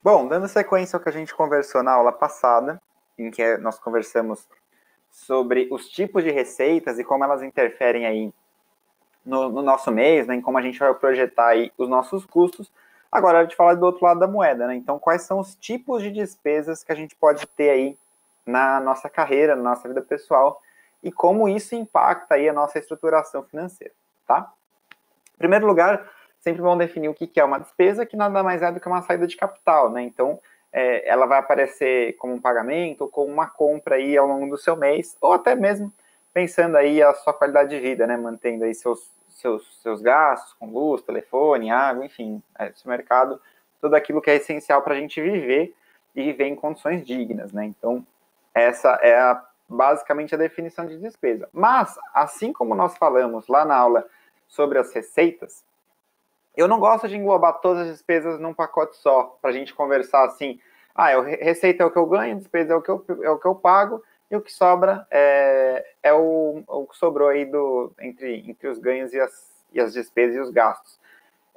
Bom, dando sequência ao que a gente conversou na aula passada, em que nós conversamos sobre os tipos de receitas e como elas interferem aí no nosso mês, né, em como a gente vai projetar aí os nossos custos. Agora é hora de falar do outro lado da moeda, né? Então, quais são os tipos de despesas que a gente pode ter aí na nossa carreira, na nossa vida pessoal e como isso impacta aí a nossa estruturação financeira, tá? Em primeiro lugar, sempre vão definir o que é uma despesa, que nada mais é do que uma saída de capital, né? Então, ela vai aparecer como um pagamento ou como uma compra aí ao longo do seu mês, ou até mesmo pensando aí a sua qualidade de vida, né? Mantendo aí seus gastos com luz, telefone, água, enfim, supermercado, tudo aquilo que é essencial para a gente viver e viver em condições dignas, né? Então, essa é basicamente a definição de despesa. Mas, assim como nós falamos lá na aula sobre as receitas, eu não gosto de englobar todas as despesas num pacote só, para a gente conversar assim, receita é o que eu ganho, despesa é o que eu pago, e o que sobra é o que sobrou aí entre os ganhos e as despesas e os gastos.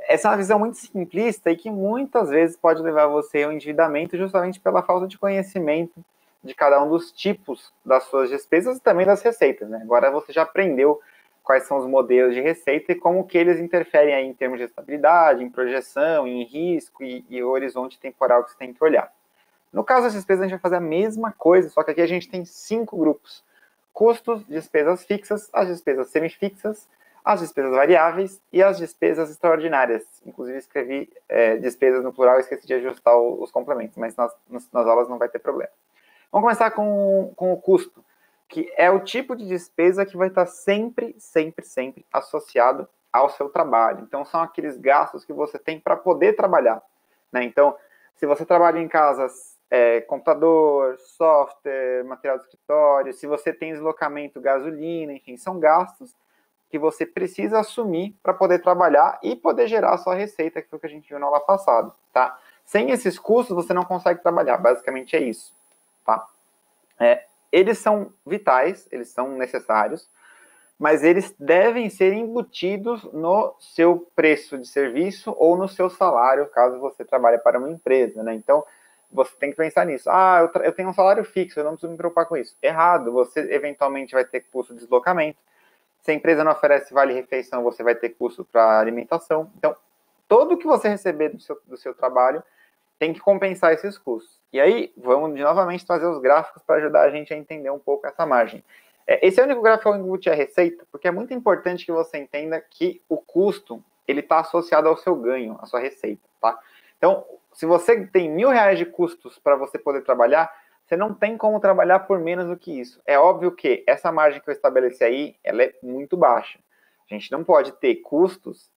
Essa é uma visão muito simplista e que muitas vezes pode levar você ao endividamento justamente pela falta de conhecimento de cada um dos tipos das suas despesas e também das receitas, né? Agora você já aprendeu quais são os modelos de receita e como que eles interferem aí em termos de estabilidade, em projeção, em risco e horizonte temporal que você tem que olhar. No caso das despesas, a gente vai fazer a mesma coisa, só que aqui a gente tem 5 grupos. Custos, despesas fixas, as despesas semifixas, as despesas variáveis e as despesas extraordinárias. Inclusive, escrevi despesas no plural e esqueci de ajustar os complementos, mas nas aulas não vai ter problema. Vamos começar com o custo, que é o tipo de despesa que vai estar sempre, sempre, sempre associado ao seu trabalho. Então, são aqueles gastos que você tem para poder trabalhar, né? Então, se você trabalha em casas, computador, software, material de escritório, se você tem deslocamento, gasolina, enfim, são gastos que você precisa assumir para poder trabalhar e poder gerar a sua receita, que foi o que a gente viu na aula passada, tá? Sem esses custos, você não consegue trabalhar, basicamente é isso, tá? Eles são vitais, eles são necessários, mas eles devem ser embutidos no seu preço de serviço ou no seu salário, caso você trabalhe para uma empresa, né? Então, você tem que pensar nisso. Eu tenho um salário fixo, eu não preciso me preocupar com isso. Errado, você eventualmente vai ter custo de deslocamento. Se a empresa não oferece vale-refeição, você vai ter custo para alimentação. Então, todo que você receber do seu trabalho tem que compensar esses custos. E aí, vamos novamente trazer os gráficos para ajudar a gente a entender um pouco essa margem. Esse é o único gráfico que eu embute a receita, porque é muito importante que você entenda que o custo ele está associado ao seu ganho, à sua receita, tá? Então, se você tem R$ 1.000 de custos para você poder trabalhar, você não tem como trabalhar por menos do que isso. É óbvio que essa margem que eu estabeleci aí, ela é muito baixa. A gente não pode ter custos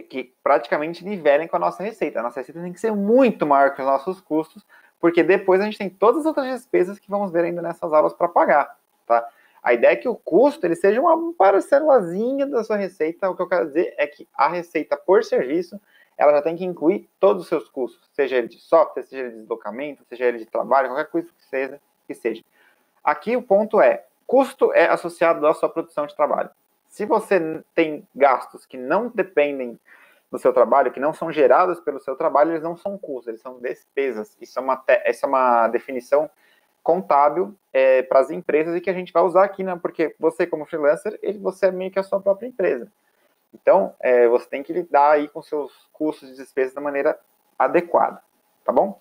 que praticamente nivelem com a nossa receita. A nossa receita tem que ser muito maior que os nossos custos, porque depois a gente tem todas as outras despesas que vamos ver ainda nessas aulas para pagar, tá? A ideia é que o custo ele seja uma parcelazinha da sua receita. O que eu quero dizer é que a receita por serviço ela já tem que incluir todos os seus custos, seja ele de software, seja ele de deslocamento, seja ele de trabalho, qualquer coisa que seja. Aqui o ponto é, custo é associado à sua produção de trabalho. Se você tem gastos que não dependem do seu trabalho, que não são gerados pelo seu trabalho, eles não são custos, eles são despesas. Isso é uma definição contábil para as empresas e que a gente vai usar aqui, né? Porque você, como freelancer, você é meio que a sua própria empresa. Então, você tem que lidar aí com seus custos e despesas da maneira adequada, tá bom?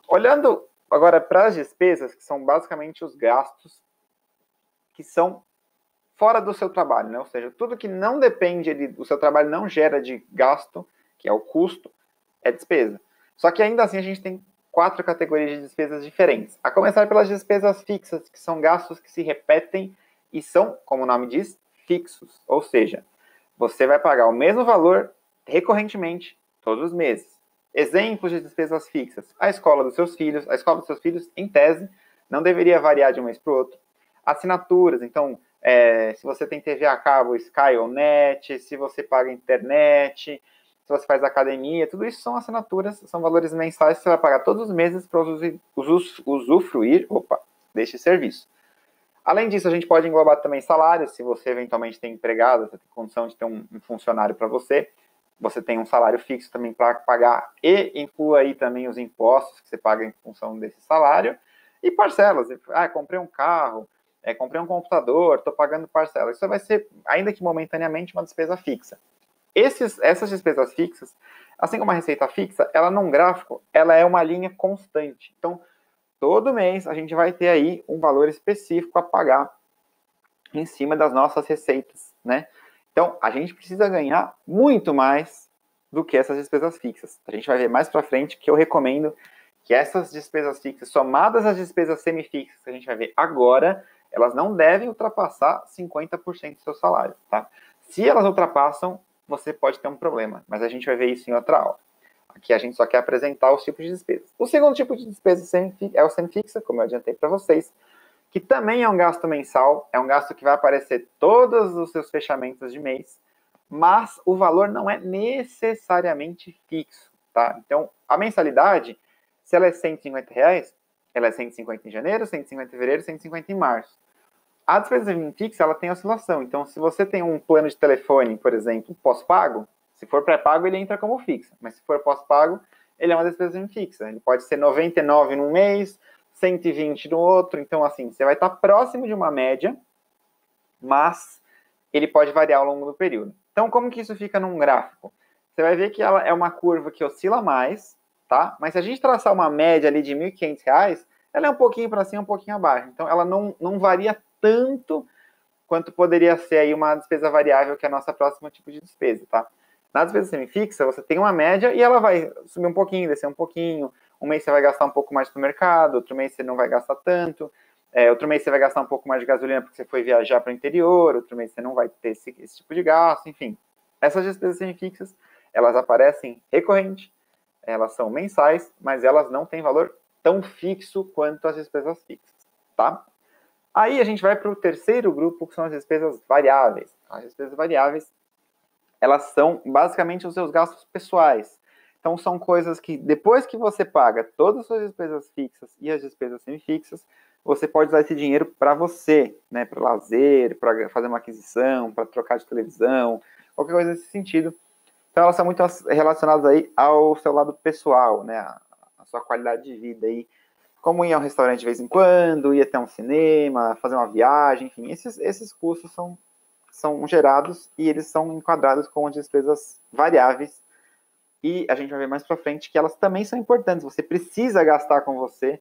Olhando agora para as despesas, que são basicamente os gastos que são fora do seu trabalho, né? Ou seja, tudo que não depende do seu trabalho não gera de gasto, que é o custo, é despesa. Só que ainda assim a gente tem 4 categorias de despesas diferentes. A começar pelas despesas fixas, que são gastos que se repetem e são, como o nome diz, fixos. Ou seja, você vai pagar o mesmo valor recorrentemente todos os meses. Exemplos de despesas fixas. A escola dos seus filhos. A escola dos seus filhos, em tese, não deveria variar de um mês para o outro. Assinaturas, então, se você tem TV a cabo, Sky ou Net, se você paga internet, se você faz academia, tudo isso são assinaturas, são valores mensais que você vai pagar todos os meses para usufruir deste serviço. Além disso, a gente pode englobar também salários, se você eventualmente tem empregado, você tem condição de ter um funcionário para você. você tem um salário fixo também para pagar e inclua aí também os impostos que você paga em função desse salário e parcelas. Comprei um carro, comprei um computador, estou pagando parcelas. Isso vai ser, ainda que momentaneamente, uma despesa fixa. Essas despesas fixas, assim como a receita fixa, ela num gráfico, ela é uma linha constante. Então, todo mês a gente vai ter aí um valor específico a pagar em cima das nossas receitas, né? Então, a gente precisa ganhar muito mais do que essas despesas fixas. A gente vai ver mais para frente que eu recomendo que essas despesas fixas, somadas às despesas semifixas que a gente vai ver agora, elas não devem ultrapassar 50% do seu salário, tá? Se elas ultrapassam, você pode ter um problema, mas a gente vai ver isso em outra aula. Aqui a gente só quer apresentar os tipos de despesas. O segundo tipo de despesa é o semifixa, como eu adiantei para vocês, que também é um gasto mensal, é um gasto que vai aparecer todos os seus fechamentos de mês, mas o valor não é necessariamente fixo, tá? Então, a mensalidade, se ela é R$150, ela é 150 em janeiro, 150 em fevereiro, 150 em março. A despesa fixa, ela tem oscilação. Então, se você tem um plano de telefone, por exemplo, pós-pago, se for pré-pago, ele entra como fixa. Mas se for pós-pago, ele é uma despesa fixa. Ele pode ser 99 num mês, 120 no outro. Então, assim, você vai estar próximo de uma média, mas ele pode variar ao longo do período. Então, como que isso fica num gráfico? Você vai ver que ela é uma curva que oscila mais, tá? Mas se a gente traçar uma média ali de R$1.500, ela é um pouquinho para cima, um pouquinho abaixo. Então, ela não varia tanto quanto poderia ser aí uma despesa variável, que é a nossa próxima tipo de despesa, tá? Na despesa semifixa, você tem uma média e ela vai subir um pouquinho, descer um pouquinho. Um mês você vai gastar um pouco mais no mercado, outro mês você não vai gastar tanto. Outro mês você vai gastar um pouco mais de gasolina porque você foi viajar para o interior, outro mês você não vai ter esse tipo de gasto, enfim. Essas despesas semifixas, elas aparecem recorrente, elas são mensais, mas elas não têm valor tão fixo quanto as despesas fixas, tá? Aí a gente vai para o terceiro grupo, que são as despesas variáveis. As despesas variáveis, elas são basicamente os seus gastos pessoais. Então, são coisas que, depois que você paga todas as suas despesas fixas e as despesas semifixas, você pode usar esse dinheiro para você, né? Para lazer, para fazer uma aquisição, para trocar de televisão, qualquer coisa nesse sentido. Então, elas são muito relacionadas aí ao seu lado pessoal, né? A sua qualidade de vida aí. Como ir a um restaurante de vez em quando, ir até um cinema, fazer uma viagem, enfim. Esses custos são gerados e eles são enquadrados como despesas variáveis. E a gente vai ver mais para frente que elas também são importantes. Você precisa gastar com você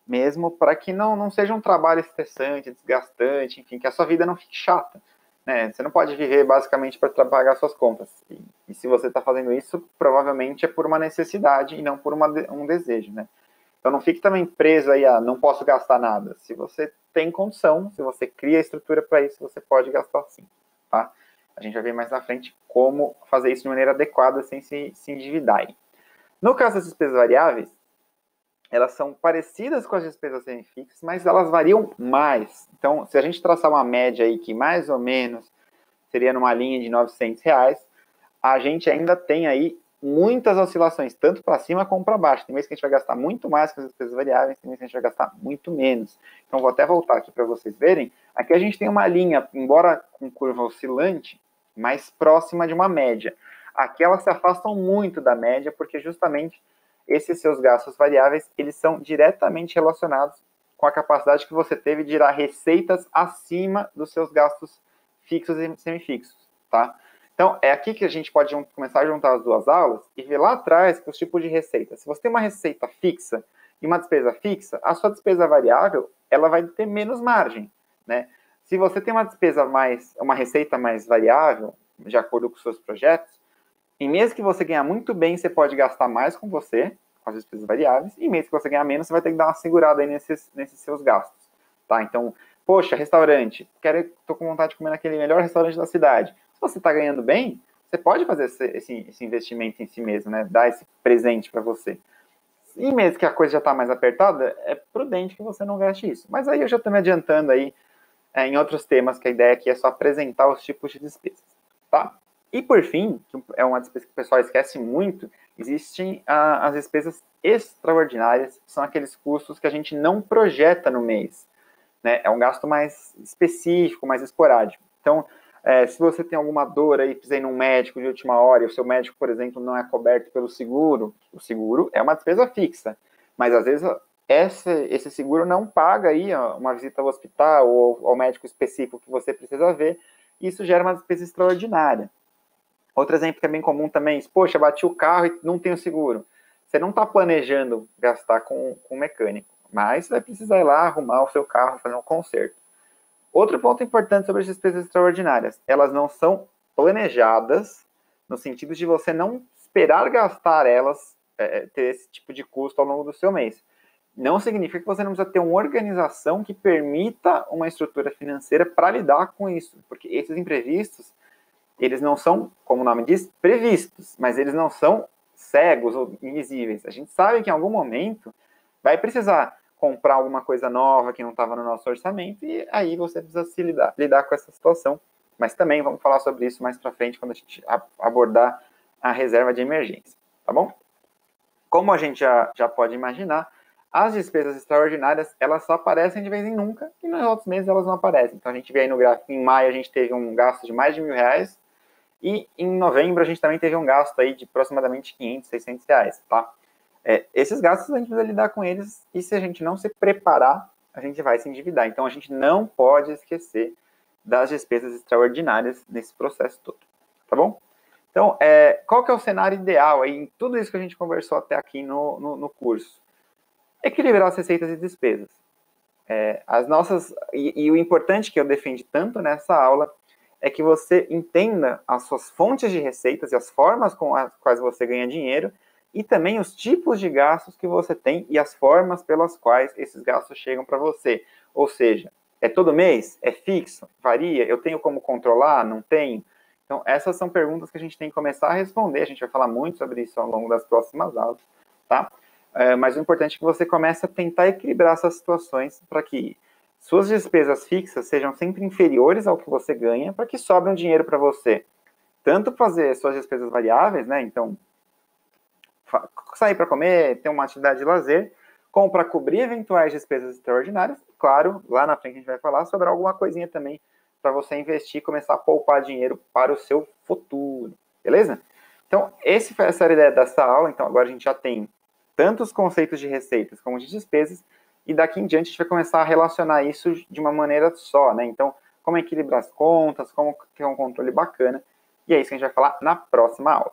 mesmo para que não seja um trabalho estressante, desgastante, enfim, que a sua vida não fique chata. Né? Você não pode viver basicamente para pagar suas contas. E se você está fazendo isso, provavelmente é por uma necessidade e não por um desejo. Né? Então não fique também preso aí a não posso gastar nada. Se você tem condição, se você cria a estrutura para isso, você pode gastar sim. Tá? A gente vai ver mais na frente como fazer isso de maneira adequada sem se endividar. Aí. No caso das despesas variáveis, elas são parecidas com as despesas semifixas, mas elas variam mais. Então, se a gente traçar uma média aí que mais ou menos seria numa linha de R$900, a gente ainda tem aí muitas oscilações, tanto para cima como para baixo. Tem mês que a gente vai gastar muito mais com as despesas variáveis, tem mês que a gente vai gastar muito menos. Então, vou até voltar aqui para vocês verem. Aqui a gente tem uma linha, embora com curva oscilante, mais próxima de uma média. Aqui elas se afastam muito da média, porque justamente esses seus gastos variáveis, eles são diretamente relacionados com a capacidade que você teve de gerar receitas acima dos seus gastos fixos e semifixos, tá? Então, é aqui que a gente pode começar a juntar as duas aulas e ver lá atrás os tipos de receita. Se você tem uma receita fixa e uma despesa fixa, a sua despesa variável, ela vai ter menos margem, né? Se você tem uma receita mais variável, de acordo com os seus projetos, em mês que você ganhar muito bem, você pode gastar mais com você, com as despesas variáveis, e em mês que você ganhar menos, você vai ter que dar uma segurada aí nesses seus gastos, tá? Então, poxa, restaurante, tô com vontade de comer naquele melhor restaurante da cidade. Se você está ganhando bem, você pode fazer esse investimento em si mesmo, né? Dar esse presente para você. Em mês que a coisa já está mais apertada, é prudente que você não gaste isso. Mas aí eu já estou me adiantando aí em outros temas, que a ideia aqui é só apresentar os tipos de despesas, tá? E por fim, que é uma despesa que o pessoal esquece muito, existem as despesas extraordinárias, que são aqueles custos que a gente não projeta no mês, né? É um gasto mais específico, mais esporádico. Então, Se você tem alguma dor aí, precisa ir num médico de última hora, e o seu médico, por exemplo, não é coberto pelo seguro, o seguro é uma despesa fixa, mas às vezes esse seguro não paga aí uma visita ao hospital ou ao médico específico que você precisa ver, e isso gera uma despesa extraordinária. Outro exemplo que é bem comum também, poxa, bati o carro e não tenho seguro. Você não está planejando gastar com um mecânico, mas você vai precisar ir lá arrumar o seu carro, fazer um conserto. Outro ponto importante sobre as despesas extraordinárias, elas não são planejadas, no sentido de você não esperar gastar elas, ter esse tipo de custo ao longo do seu mês. Não significa que você não precisa ter uma organização que permita uma estrutura financeira para lidar com isso, porque esses imprevistos, eles não são, como o nome diz, previstos, mas eles não são cegos ou invisíveis. A gente sabe que em algum momento vai precisar comprar alguma coisa nova que não estava no nosso orçamento, e aí você precisa se lidar com essa situação. Mas também vamos falar sobre isso mais para frente, quando a gente abordar a reserva de emergência, tá bom? Como a gente já pode imaginar, as despesas extraordinárias, elas só aparecem de vez em nunca, e nos outros meses elas não aparecem. Então a gente vê aí no gráfico, em maio a gente teve um gasto de mais de R$1.000, e em novembro a gente também teve um gasto aí de aproximadamente R$500, R$600, tá? Esses gastos a gente precisa lidar com eles, e se a gente não se preparar, a gente vai se endividar. Então a gente não pode esquecer das despesas extraordinárias nesse processo todo, tá bom? Então, qual que é o cenário ideal aí em tudo isso que a gente conversou até aqui no curso? Equilibrar as receitas e despesas. E o importante que eu defendi tanto nessa aula é que você entenda as suas fontes de receitas e as formas com as quais você ganha dinheiro, e também os tipos de gastos que você tem e as formas pelas quais esses gastos chegam para você. Ou seja, é todo mês? É fixo? Varia? Eu tenho como controlar? Não tenho? Então, essas são perguntas que a gente tem que começar a responder. A gente vai falar muito sobre isso ao longo das próximas aulas, tá? Mas o importante é que você comece a tentar equilibrar essas situações para que suas despesas fixas sejam sempre inferiores ao que você ganha, para que sobre um dinheiro para você tanto fazer suas despesas variáveis, né? Então, sair para comer, ter uma atividade de lazer, como para cobrir eventuais despesas extraordinárias. Claro, lá na frente a gente vai falar sobre alguma coisinha também para você investir e começar a poupar dinheiro para o seu futuro, beleza? Então, essa era a ideia dessa aula. Então, agora a gente já tem tanto os conceitos de receitas como de despesas, e daqui em diante a gente vai começar a relacionar isso de uma maneira só, né? Então, como equilibrar as contas, como ter um controle bacana, e é isso que a gente vai falar na próxima aula.